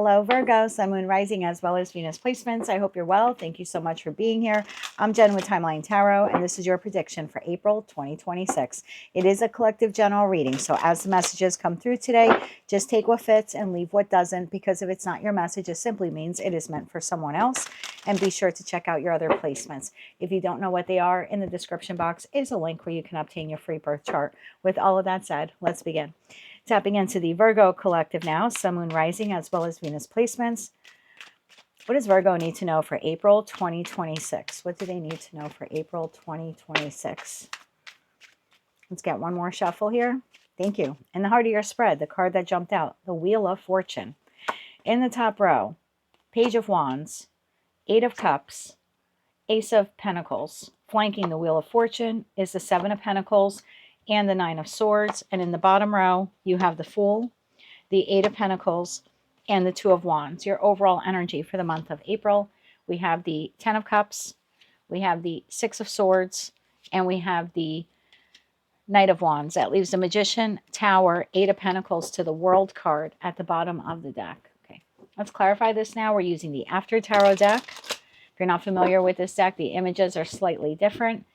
Hello, Virgo, Sun, Moon, Rising, as well as Venus placements. I hope you're well. Thank you so much for being here. I'm Jen with Timeline Tarot, and this is your prediction for April 2026. It is a collective general reading, so as the messages come through today, just take what fits and leave what doesn't, because if it's not your message, it simply means it is meant for someone else. And be sure to check out your other placements. If you don't know what they are, in the description box is a link where you can obtain your free birth chart. With all of that said, let's begin. Tapping into the Virgo collective now, Sun, Moon, Rising, as well as Venus placements. What does Virgo need to know for April 2026? What do they need to know for April 2026? Let's get one more shuffle here. Thank you. In the heart of your spread, the card that jumped out, the Wheel of Fortune. In the top row, Page of Wands, Eight of Cups, Ace of Pentacles. Flanking the Wheel of Fortune is the Seven of Pentacles and the Nine of Swords. And in the bottom row, you have the Fool, the Eight of Pentacles, and the Two of Wands. Your overall energy for the month of April, we have the Ten of Cups, we have the Six of Swords, and we have the Knight of Wands. That leaves the Magician, Tower, Eight of Pentacles to the World card at the bottom of the deck. Okay, let's clarify this now. We're using the After Tarot deck. If you're not familiar with this deck, the images are slightly different.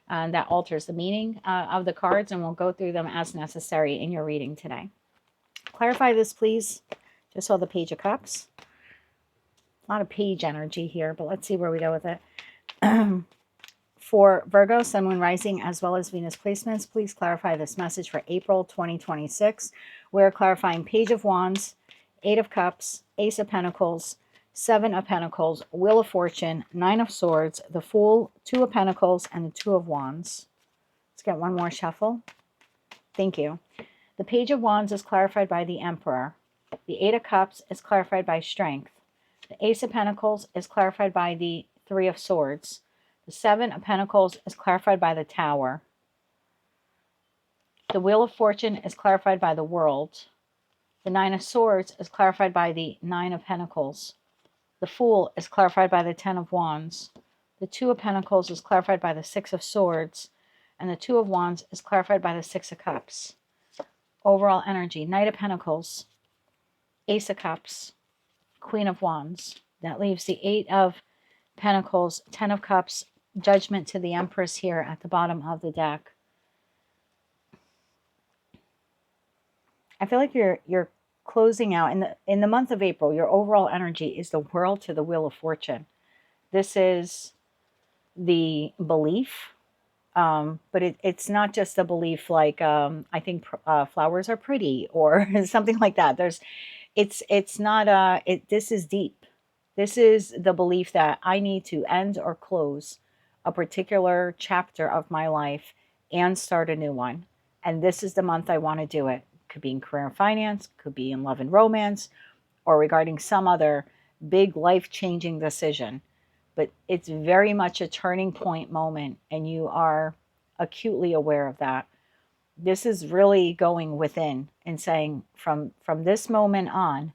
That alters the meaning of the cards, and we'll go through them as necessary in your reading today. Clarify this, please. Just saw the Page of Cups. A lot of page energy here, but let's see where we go with it. For Virgo, Sun, Moon, Rising, as well as Venus placements, please clarify this message for April 2026. We're clarifying Page of Wands, Eight of Cups, Ace of Pentacles, Seven of Pentacles, Wheel of Fortune, Nine of Swords, the Fool, Two of Pentacles, and the Two of Wands. Let's get one more shuffle. Thank you. The Page of Wands is clarified by the Emperor. The Eight of Cups is clarified by Strength. The Ace of Pentacles is clarified by the Three of Swords. The Seven of Pentacles is clarified by the Tower. The Wheel of Fortune is clarified by the World. The Nine of Swords is clarified by the Nine of Pentacles. The Fool is clarified by the Ten of Wands. The Two of Pentacles is clarified by the Six of Swords. And the Two of Wands is clarified by the Six of Cups. Overall energy, Knight of Pentacles, Ace of Cups, Queen of Wands. That leaves the Eight of Pentacles, Ten of Cups, Judgment to the Empress here at the bottom of the deck. I feel like you're closing out in the month of April. Your overall energy is the World to the Wheel of Fortune. This is the belief, but it's not just a belief like I think flowers are pretty or something like that. It's not this is deep. This is the belief that I need to end or close a particular chapter of my life and start a new one. And this is the month I want to do it. Could be in career and finance, could be in love and romance, or regarding some other big life-changing decision. But it's very much a turning point moment, and you are acutely aware of that. This is really going within and saying, from this moment on,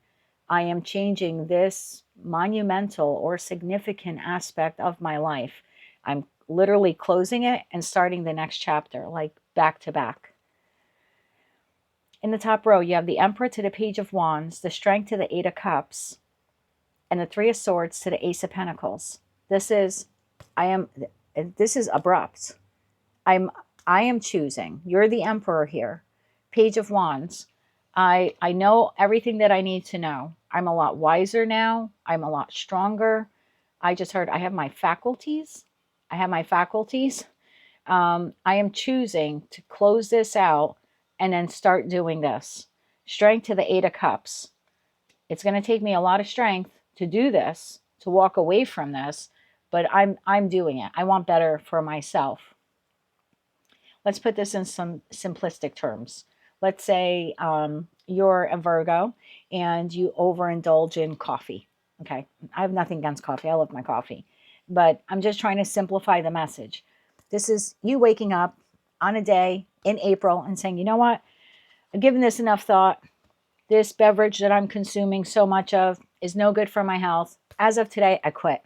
I am changing this monumental or significant aspect of my life. I'm literally closing it and starting the next chapter, like back to back. In the top row, you have the Emperor to the Page of Wands, the Strength to the Eight of Cups, and the Three of Swords to the Ace of Pentacles. This is abrupt. I am choosing. You're the Emperor here. Page of Wands. I know everything that I need to know. I'm a lot wiser now. I'm a lot stronger. I just heard I have my faculties. I have my faculties. I am choosing to close this out and then start doing this. Strength to the Eight of Cups. It's going to take me a lot of strength to do this, to walk away from this, but I'm doing it. I want better for myself. Let's put this in some simplistic terms. Let's say you're a Virgo and you overindulge in coffee. Okay, I have nothing against coffee. I love my coffee. But I'm just trying to simplify the message. This is you waking up on a day in April and saying, you know what? I've given this enough thought. This beverage that I'm consuming so much of is no good for my health. As of today, I quit.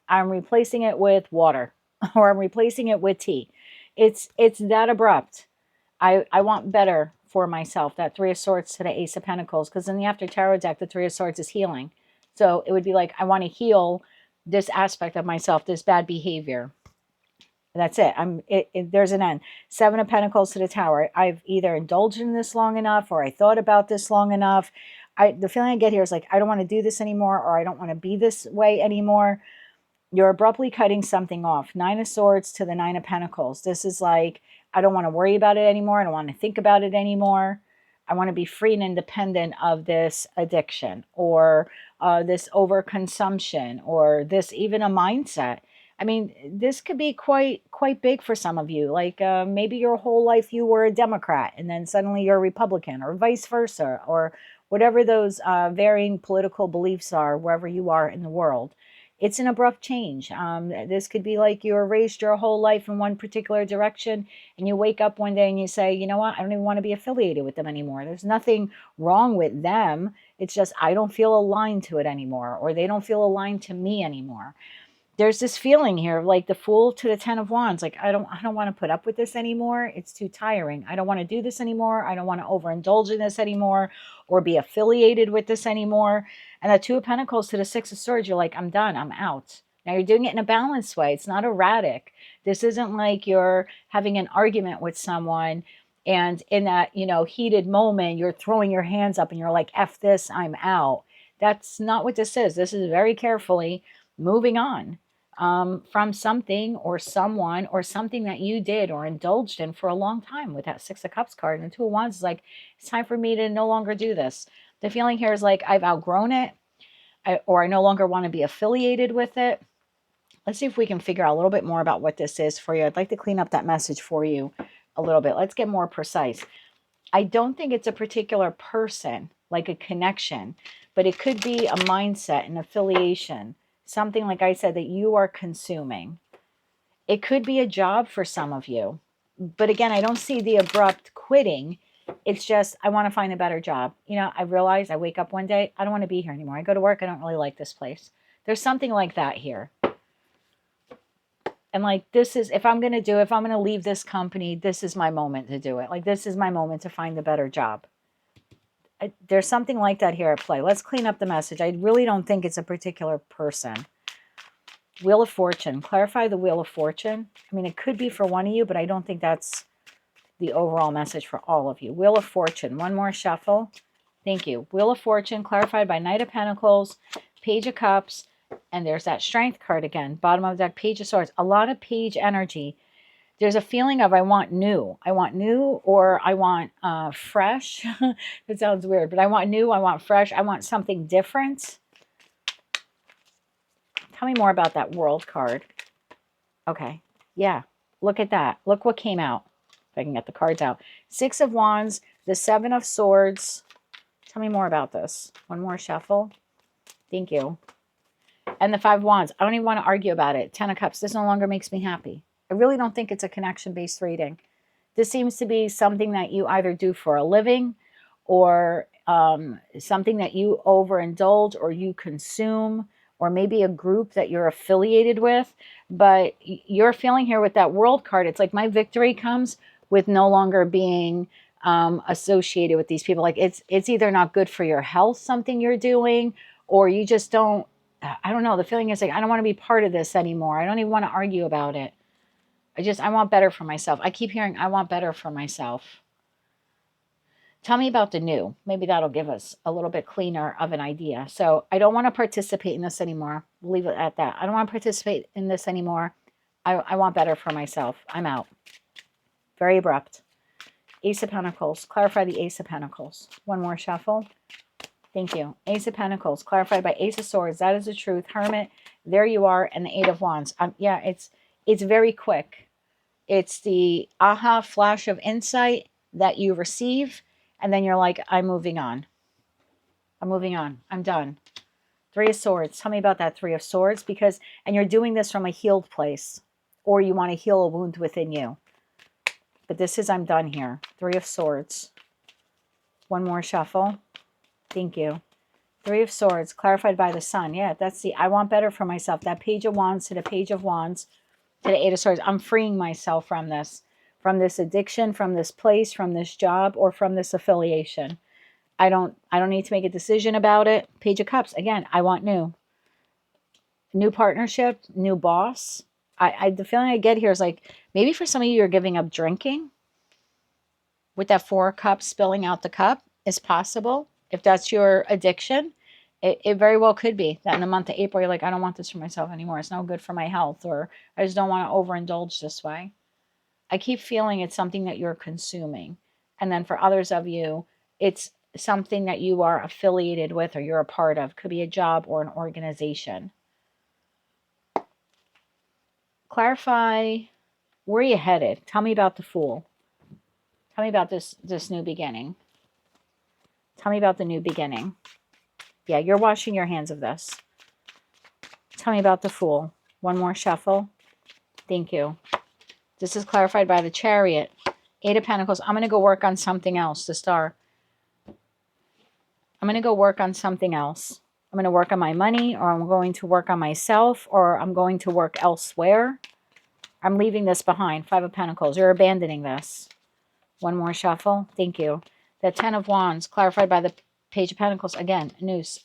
I'm replacing it with water or I'm replacing it with tea. It's that abrupt. I want better for myself. That Three of Swords to the Ace of Pentacles, because in the After Tarot deck, the Three of Swords is healing. So it would be like, I want to heal this aspect of myself, this bad behavior. That's it. There's an end. Seven of Pentacles to the Tower. I've either indulged in this long enough, or I thought about this long enough. The feeling I get here is like, I don't want to do this anymore, or I don't want to be this way anymore. You're abruptly cutting something off. Nine of Swords to the Nine of Pentacles. This is like, I don't want to worry about it anymore. I don't want to think about it anymore. I want to be free and independent of this addiction, or this overconsumption, or this even a mindset. I mean, this could be quite big for some of you. Like maybe your whole life you were a Democrat, and then suddenly you're a Republican, or vice versa, or whatever those varying political beliefs are wherever you are in the world. It's an abrupt change. This could be like you were raised your whole life in one particular direction, and you wake up one day and you say, you know what, I don't even want to be affiliated with them anymore. There's nothing wrong with them. It's just I don't feel aligned to it anymore, or they don't feel aligned to me anymore. There's this feeling here of like the Fool to the Ten of Wands. Like, I don't want to put up with this anymore. It's too tiring. I don't want to do this anymore. I don't want to overindulge in this anymore, or be affiliated with this anymore. And the Two of Pentacles to the Six of Swords, you're like, I'm done. I'm out. Now you're doing it in a balanced way. It's not erratic. This isn't like you're having an argument with someone, and in that, heated moment, you're throwing your hands up and you're like, F this, I'm out. That's not what this is. This is very carefully moving on from something or someone or something that you did or indulged in for a long time. With that Six of Cups card and the Two of Wands is like, it's time for me to no longer do this. The feeling here is like, I've outgrown it, or I no longer want to be affiliated with it. Let's see if we can figure out a little bit more about what this is for you. I'd like to clean up that message for you a little bit. Let's get more precise. I don't think it's a particular person, like a connection, but it could be a mindset, an affiliation, something, like I said, that you are consuming. It could be a job for some of you. But again, I don't see the abrupt quitting. It's just, I want to find a better job. I realize I wake up one day, I don't want to be here anymore. I go to work, I don't really like this place. There's something like that here. And like, this is, if I'm going to leave this company, this is my moment to do it. Like, this is my moment to find a better job. There's something like that here at play. Let's clean up the message. I really don't think it's a particular person. Wheel of Fortune. Clarify the Wheel of Fortune. I mean, it could be for one of you, but I don't think that's the overall message for all of you. Wheel of Fortune. One more shuffle. Thank you. Wheel of Fortune, clarified by Knight of Pentacles, Page of Cups, and there's that Strength card again. Bottom of the deck, Page of Swords. A lot of page energy. There's a feeling of I want new. I want new, or I want fresh. That sounds weird, but I want new, I want fresh, I want something different. Tell me more about that World card. Okay, yeah, look at that. Look what came out. If I can get the cards out. Six of Wands, the Seven of Swords. Tell me more about this. One more shuffle. Thank you. And the Five of Wands. I don't even want to argue about it. Ten of Cups. This no longer makes me happy. I really don't think it's a connection-based reading. This seems to be something that you either do for a living, or something that you overindulge or you consume, or maybe a group that you're affiliated with. But you're feeling here with that World card, it's like my victory comes with no longer being associated with these people. Like, it's either not good for your health, something you're doing, or you just don't, I don't know. The feeling is like, I don't want to be part of this anymore. I don't even want to argue about it. I want better for myself. I keep hearing, I want better for myself. Tell me about the new. Maybe that'll give us a little bit cleaner of an idea. So I don't want to participate in this anymore. We'll leave it at that. I don't want to participate in this anymore. I want better for myself. I'm out. Very abrupt. Ace of Pentacles. Clarify the Ace of Pentacles. One more shuffle. Thank you. Ace of Pentacles. Clarified by Ace of Swords. That is the truth. Hermit. There you are. And the Eight of Wands. Yeah, it's very quick. It's the aha flash of insight that you receive, and then you're like, I'm moving on. I'm moving on. I'm done. Three of Swords. Tell me about that Three of Swords, and you're doing this from a healed place, or you want to heal a wound within you. But this is, I'm done here. Three of Swords. One more shuffle. Thank you. Three of Swords, clarified by the Sun. Yeah, that's the, I want better for myself. That Page of Wands to the Page of Wands to the Eight of Swords. I'm freeing myself from this addiction, from this place, from this job, or from this affiliation. I don't need to make a decision about it. Page of Cups. Again, I want new partnership, new boss. The feeling I get here is like, maybe for some of you, you're giving up drinking. With that 4 of Cups spilling out the cup is possible. If that's your addiction, it very well could be that in the month of April, you're like, I don't want this for myself anymore. It's no good for my health, or I just don't want to overindulge this way. I keep feeling it's something that you're consuming. And then for others of you, it's something that you are affiliated with or you're a part of. Could be a job or an organization. Clarify, where are you headed? Tell me about the Fool. Tell me about this new beginning. Tell me about the new beginning. Yeah, you're washing your hands of this. Tell me about the Fool. One more shuffle. Thank you. This is clarified by the Chariot. 8 of Pentacles. I'm going to go work on something else. The Star. I'm going to go work on something else. I'm going to work on my money, or I'm going to work on myself, or I'm going to work elsewhere. I'm leaving this behind. 5 of Pentacles. You're abandoning this. One more shuffle. Thank you. The 10 of Wands, clarified by the Page of Pentacles. Again, Noose.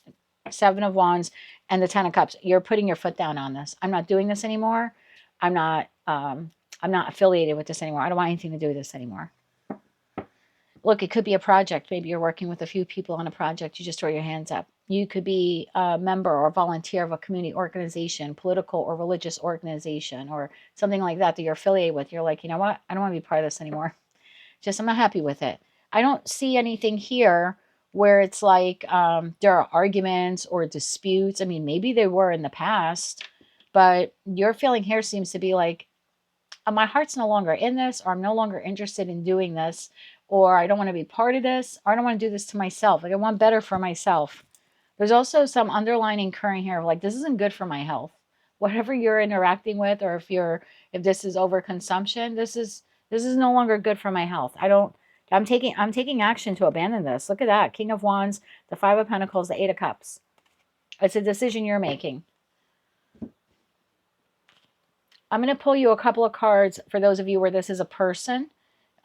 7 of Wands and the 10 of Cups. You're putting your foot down on this. I'm not doing this anymore. I'm not affiliated with this anymore. I don't want anything to do with this anymore. Look, it could be a project. Maybe you're working with a few people on a project. You just throw your hands up. You could be a member or volunteer of a community organization, political or religious organization, or something like that you're affiliated with. You're like, you know what? I don't want to be part of this anymore. I'm not happy with it. I don't see anything here where it's like there are arguments or disputes. I mean, maybe they were in the past, but your feeling here seems to be like, my heart's no longer in this, or I'm no longer interested in doing this, or I don't want to be part of this, or I don't want to do this to myself. Like, I want better for myself. There's also some underlining current here of like, this isn't good for my health. Whatever you're interacting with, or if this is overconsumption, this is no longer good for my health. I'm taking action to abandon this. Look at that. King of Wands, the 5 of Pentacles, the 8 of Cups. It's a decision you're making. I'm going to pull you a couple of cards for those of you where this is a person.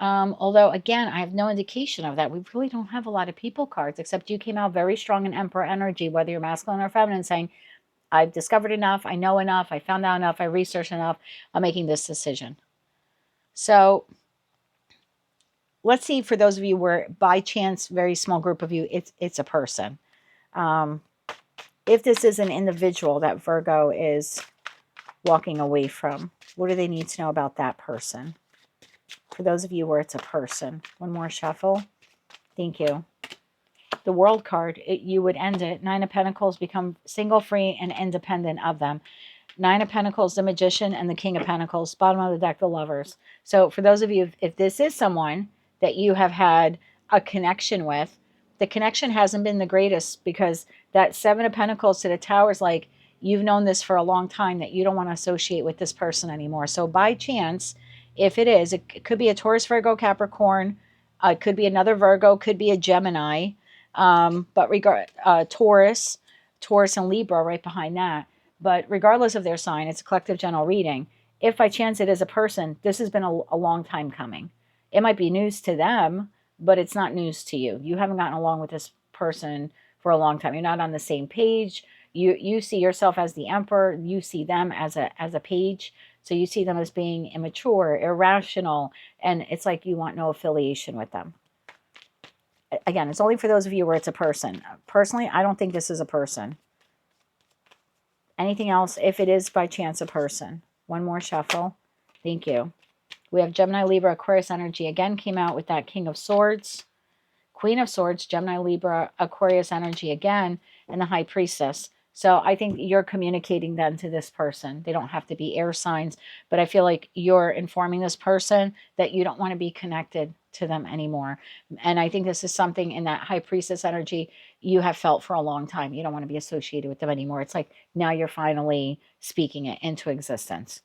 Although, again, I have no indication of that. We really don't have a lot of people cards, except you came out very strong in Emperor energy, whether you're masculine or feminine, saying, I've discovered enough, I know enough, I found out enough, I researched enough, I'm making this decision. So let's see, for those of you where by chance, very small group of you, it's a person. If this is an individual that Virgo is walking away from, what do they need to know about that person? For those of you where it's a person. One more shuffle. Thank you. The World card, you would end it. 9 of Pentacles, become single, free, and independent of them. 9 of Pentacles, the Magician, and the King of Pentacles. Bottom of the deck, the Lovers. So for those of you, if this is someone that you have had a connection with, the connection hasn't been the greatest, because that 7 of Pentacles to the Tower is like, you've known this for a long time, that you don't want to associate with this person anymore. So by chance, if it is, it could be a Taurus, Virgo, Capricorn. It could be another Virgo, could be a Gemini. But Taurus and Libra right behind that. But regardless of their sign, it's a collective general reading. If by chance it is a person, this has been a long time coming. It might be news to them, but it's not news to you. You haven't gotten along with this person for a long time. You're not on the same page. You see yourself as the Emperor. You see them as a page. So you see them as being immature, irrational, and it's like you want no affiliation with them. Again, it's only for those of you where it's a person. Personally, I don't think this is a person. Anything else, if it is by chance a person. One more shuffle. Thank you. We have Gemini, Libra, Aquarius energy. Again, came out with that King of Swords, Queen of Swords, Gemini, Libra, Aquarius energy again, and the High Priestess. So I think you're communicating then to this person. They don't have to be air signs, but I feel like you're informing this person that you don't want to be connected to them anymore. And I think this is something in that High Priestess energy you have felt for a long time. You don't want to be associated with them anymore. It's like now you're finally speaking it into existence.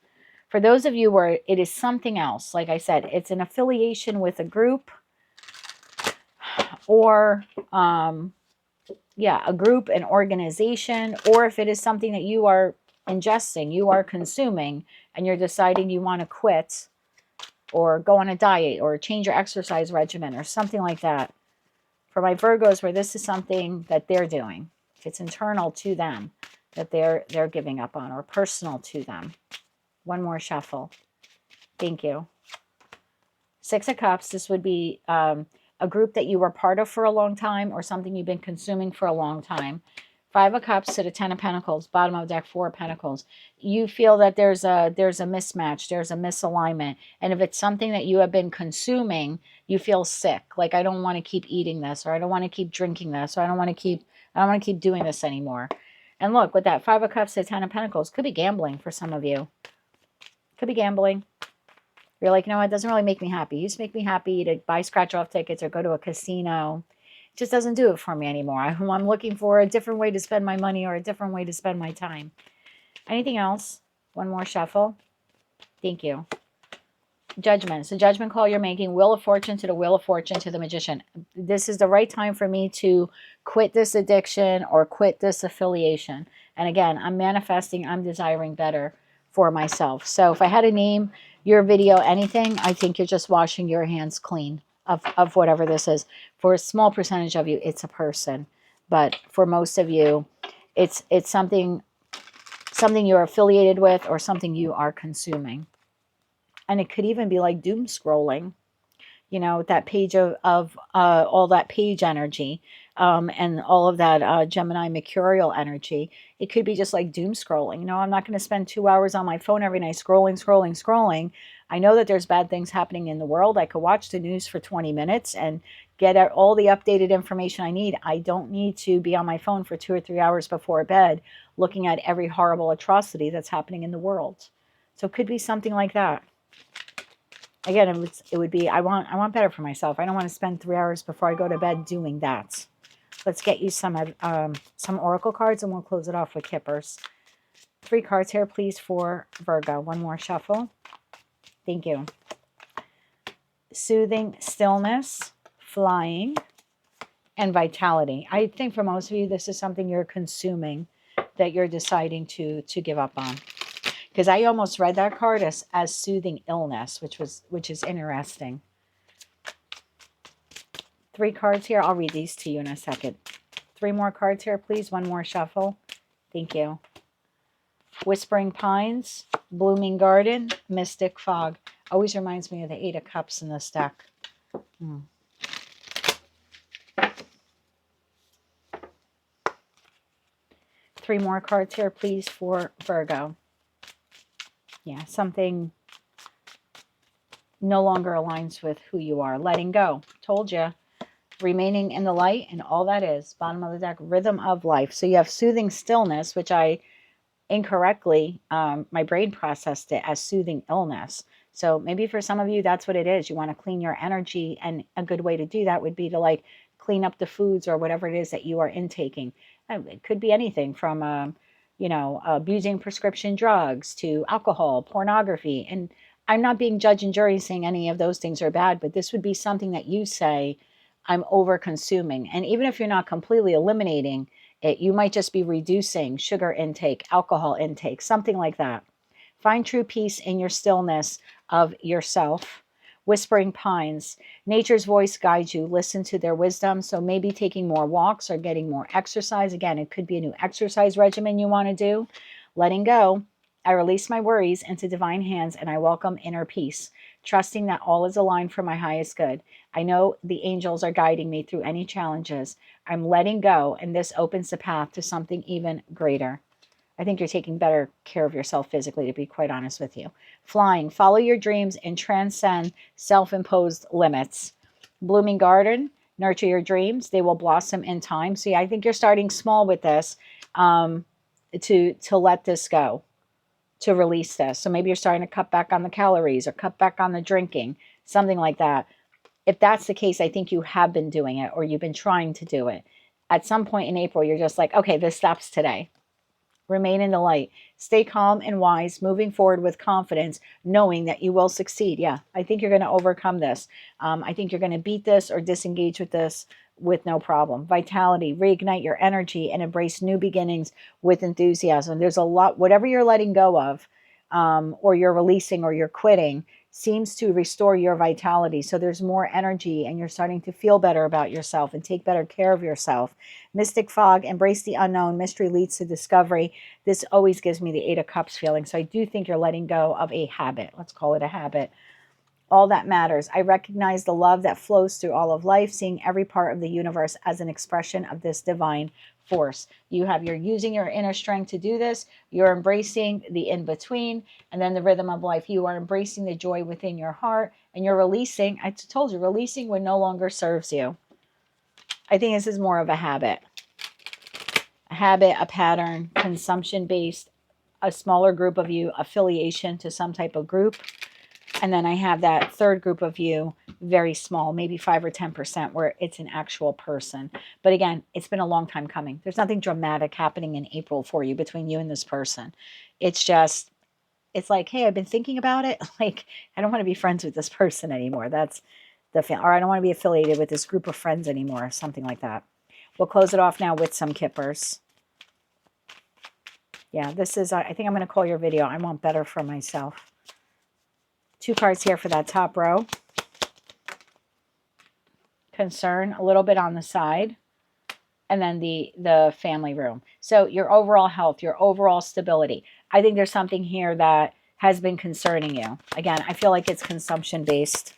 For those of you where it is something else, like I said, it's an affiliation with a group, or a group, an organization, or if it is something that you are ingesting, you are consuming, and you're deciding you want to quit or go on a diet or change your exercise regimen or something like that. For my Virgos, where this is something that they're doing, if it's internal to them, that they're giving up on, or personal to them. One more shuffle. Thank you. Six of Cups, this would be a group that you were part of for a long time, or something you've been consuming for a long time. Five of Cups to the Ten of Pentacles, bottom of the deck, Four of Pentacles. You feel that there's a mismatch, there's a misalignment. And if it's something that you have been consuming, you feel sick. Like, I don't want to keep eating this, or I don't want to keep drinking this, or I don't want to keep doing this anymore. And look, with that Five of Cups to Ten of Pentacles, could be gambling for some of you. Could be gambling. You're like, you know what, it doesn't really make me happy. It used to make me happy to buy scratch-off tickets or go to a casino. It just doesn't do it for me anymore. I'm looking for a different way to spend my money, or a different way to spend my time. Anything else? One more shuffle. Thank you. Judgment. So judgment call you're making. Wheel of Fortune to the Wheel of Fortune to the Magician. This is the right time for me to quit this addiction or quit this affiliation. And again, I'm manifesting, I'm desiring better for myself. So if I had to name your video anything, I think you're just washing your hands clean of whatever this is. For a small percentage of you, it's a person. But for most of you, it's something you're affiliated with, or something you are consuming. And it could even be like doom scrolling, you know, that page of all that page energy, and all of that Gemini mercurial energy. It could be just like doom scrolling. You know, I'm not going to spend 2 hours on my phone every night scrolling. I know that there's bad things happening in the world. I could watch the news for 20 minutes and get all the updated information I need. I don't need to be on my phone for 2 or 3 hours before bed looking at every horrible atrocity that's happening in the world. So it could be something like that. Again, it would be, I want better for myself. I don't want to spend 3 hours before I go to bed doing that. Let's get you some oracle cards, and we'll close it off with kippers. 3 cards here, please, for Virgo. One more shuffle. Thank you. Soothing stillness, flying, and vitality. I think for most of you, this is something you're consuming that you're deciding to give up on. Because I almost read that card as soothing illness, which is interesting. 3 cards here. I'll read these to you in a second. 3 more cards here, please. One more shuffle. Thank you. Whispering Pines, Blooming Garden, Mystic Fog. Always reminds me of the 8 of Cups in this deck. 3 more cards here, please, for Virgo. Yeah, something no longer aligns with who you are. Letting go. Told you. Remaining in the light, and all that is. Bottom of the deck, Rhythm of Life. So you have soothing stillness, which I incorrectly, my brain processed it as soothing illness. So maybe for some of you, that's what it is. You want to clean your energy, and a good way to do that would be to like clean up the foods or whatever it is that you are intaking. It could be anything from, abusing prescription drugs to alcohol, pornography. And I'm not being judge and jury saying any of those things are bad, but this would be something that you say, I'm over consuming. And even if you're not completely eliminating it, you might just be reducing sugar intake, alcohol intake, something like that. Find true peace in your stillness of yourself. Whispering Pines. Nature's voice guides you. Listen to their wisdom. So maybe taking more walks or getting more exercise. Again, it could be a new exercise regimen you want to do. Letting go. I release my worries into divine hands, and I welcome inner peace, trusting that all is aligned for my highest good. I know the angels are guiding me through any challenges. I'm letting go, and this opens the path to something even greater. I think you're taking better care of yourself physically, to be quite honest with you. Flying. Follow your dreams and transcend self-imposed limits. Blooming Garden. Nurture your dreams. They will blossom in time. See, I think you're starting small with this, to let this go, to release this. So maybe you're starting to cut back on the calories or cut back on the drinking, something like that. If that's the case, I think you have been doing it, or you've been trying to do it. At some point in April, you're just like, okay, this stops today. Remain in the light. Stay calm and wise, moving forward with confidence, knowing that you will succeed. Yeah, I think you're going to overcome this. I think you're going to beat this or disengage with this with no problem. Vitality. Reignite your energy and embrace new beginnings with enthusiasm. There's a lot, whatever you're letting go of, or you're releasing, or you're quitting, seems to restore your vitality. So there's more energy and you're starting to feel better about yourself and take better care of yourself. Mystic fog, embrace the unknown. Mystery leads to discovery. This always gives me the Eight of Cups feeling. So I do think you're letting go of a habit. Let's call it a habit. All that matters. I recognize the love that flows through all of life, seeing every part of the universe as an expression of this divine force. You're using your inner strength to do this. You're embracing the in-between and then the rhythm of life. You are embracing the joy within your heart and you're releasing. I told you, releasing what no longer serves you. I think this is more of a habit. A habit, a pattern, consumption-based, a smaller group of you, affiliation to some type of group. And then I have that third group of you, very small, maybe 5 or 10%, where it's an actual person. But again, it's been a long time coming. There's nothing dramatic happening in April for you between you and this person. It's just, it's like, hey, I've been thinking about it. Like, I don't want to be friends with this person anymore. That's the feeling. Or I don't want to be affiliated with this group of friends anymore. Something like that. We'll close it off now with some kippers. Yeah, this is, I think I'm going to call your video, I want better for myself. 2 cards here for that top row. Concern, a little bit on the side. And then the family room. So your overall health, your overall stability. I think there's something here that has been concerning you. Again, I feel like it's consumption based.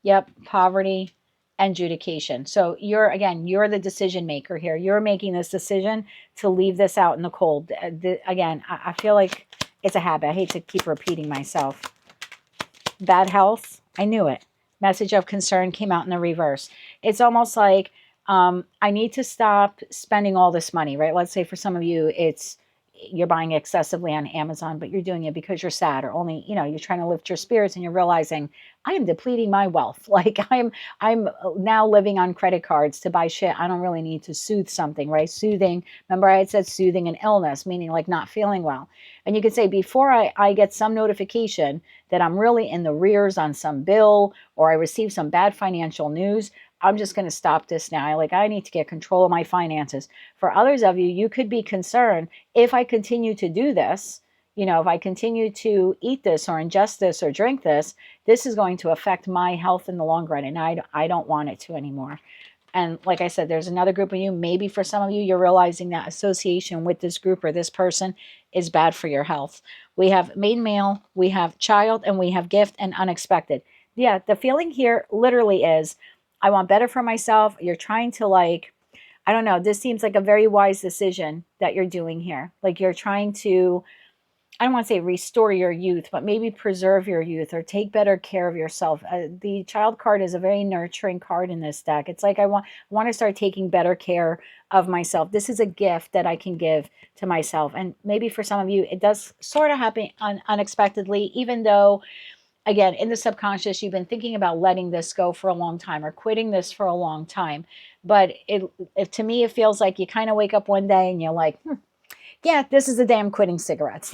Yep, poverty and adjudication. So you're the decision maker here. You're making this decision to leave this out in the cold. Again, I feel like it's a habit. I hate to keep repeating myself. Bad health. I knew it. Message of concern came out in the reverse. It's almost like I need to stop spending all this money, right? Let's say for some of you, you're buying excessively on Amazon, but you're doing it because you're sad or only, you're trying to lift your spirits and you're realizing I am depleting my wealth. Like I'm now living on credit cards to buy shit. I don't really need to soothe something, right? Soothing. Remember I had said soothing an illness, meaning like not feeling well. And you could say before I get some notification that I'm really in the rears on some bill or I receive some bad financial news, I'm just going to stop this now. I need to get control of my finances. For others of you, you could be concerned if I continue to do this, if I continue to eat this or ingest this or drink this, this is going to affect my health in the long run. And I don't want it to anymore. And like I said, there's another group of you. Maybe for some of you, you're realizing that association with this group or this person is bad for your health. We have maiden male, we have child, and we have gift and unexpected. Yeah, the feeling here literally is, I want better for myself. You're trying to I don't know, this seems like a very wise decision that you're doing here. Like you're trying to, I don't want to say restore your youth, but maybe preserve your youth or take better care of yourself. The child card is a very nurturing card in this deck. It's like I want to start taking better care of myself. This is a gift that I can give to myself. And maybe for some of you, it does sort of happen unexpectedly, even though, again, in the subconscious, you've been thinking about letting this go for a long time or quitting this for a long time. But to me, it feels like you kind of wake up one day and you're like, yeah, this is a damn quitting cigarettes.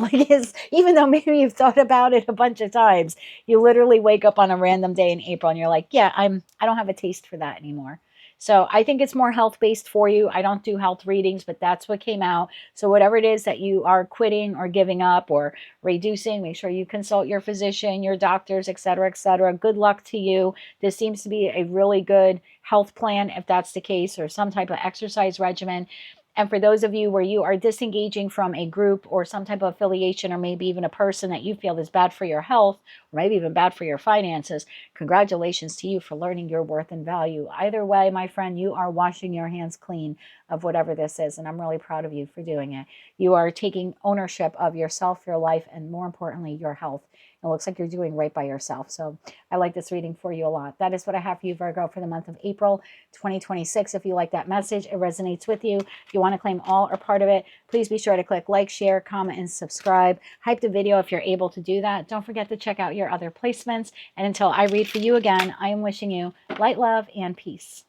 Even though maybe you've thought about it a bunch of times, you literally wake up on a random day in April and you're like, yeah, I don't have a taste for that anymore. So I think it's more health-based for you. I don't do health readings, but that's what came out. So whatever it is that you are quitting or giving up or reducing, make sure you consult your physician, your doctors, et cetera, et cetera. Good luck to you. This seems to be a really good health plan, if that's the case, or some type of exercise regimen. And for those of you where you are disengaging from a group or some type of affiliation or maybe even a person that you feel is bad for your health or maybe even bad for your finances, congratulations to you for learning your worth and value. Either way, my friend, you are washing your hands clean of whatever this is, and I'm really proud of you for doing it. You are taking ownership of yourself, your life, and more importantly, your health. It looks like you're doing right by yourself. So I like this reading for you a lot. That is what I have for you, Virgo, for the month of April 2026. If you like that message, it resonates with you. If you want to claim all or part of it, please be sure to click like, share, comment, and subscribe. Hype the video if you're able to do that. Don't forget to check out your other placements. And until I read for you again, I am wishing you light, love, and peace.